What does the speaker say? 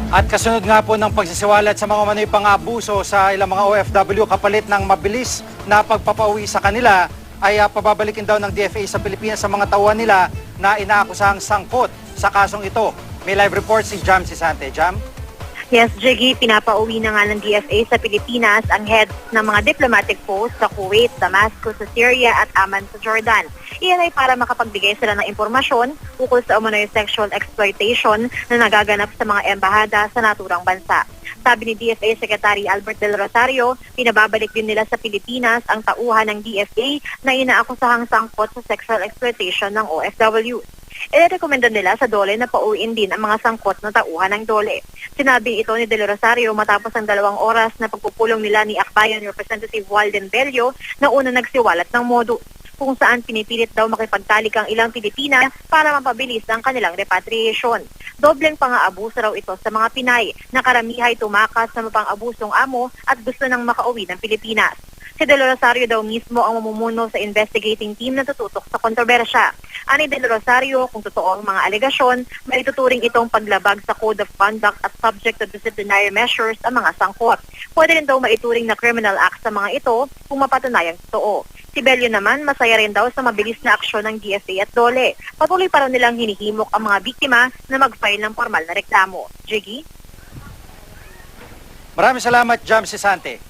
At kasunod nga po ng pagsisiwalat sa mga manoy pang-abuso sa ilang mga OFW kapalit ng mabilis na pagpapauwi sa kanila, ay pababalikin daw ng DFA sa Pilipinas sa mga tauhan nila na inaakusahang sangkot sa kasong ito. May live report si Jam Sisante. Jam? Yes, Jiggy, pinapauwi na nga ng DFA sa Pilipinas ang heads ng mga diplomatic posts sa Kuwait, Damascus sa Syria at Amman sa Jordan. Iyan ay para makapagbigay sila ng impormasyon ukol sa umano'y sexual exploitation na nagaganap sa mga embahada sa naturang bansa. Sabi ni DFA Secretary Albert Del Rosario, pinababalik din nila sa Pilipinas ang tauhan ng DFA na inaakusahang sangkot sa sexual exploitation ng OFW. Irekomenda nila sa DOLE na pauwiin din ang mga sangkot na tauhan ng DOLE. Sinabi ito ni Del Rosario matapos ang 2 oras na pagpupulong nila ni Akbayan Representative Walden Bello na una nagsiwalat ng modus, kung saan pinipilit daw makipagtalik ang ilang Pilipina para mapabilis ang kanilang repatriation. Dobleng pang-aabuso raw ito sa mga Pinay na karamihay tumakas sa mapang-abusong amo at gusto nang makauwi ng Pilipinas. Si Del Rosario daw mismo ang mamumuno sa investigating team na tututok sa kontrobersya. Ani Del Rosario, kung totoo ang mga alegasyon, may tuturing itong paglabag sa Code of Conduct at subject to disciplinary measures ang mga sangkot. Pwede rin daw maituring na criminal act sa mga ito kung mapatunayang totoo. Si Bello naman, masaya rin daw sa mabilis na aksyon ng DFA at DOLE. Patuloy pa rin nilang hinihimok ang mga biktima na mag-file ng formal na reklamo. Jiggy? Maraming salamat, Jam Sisante.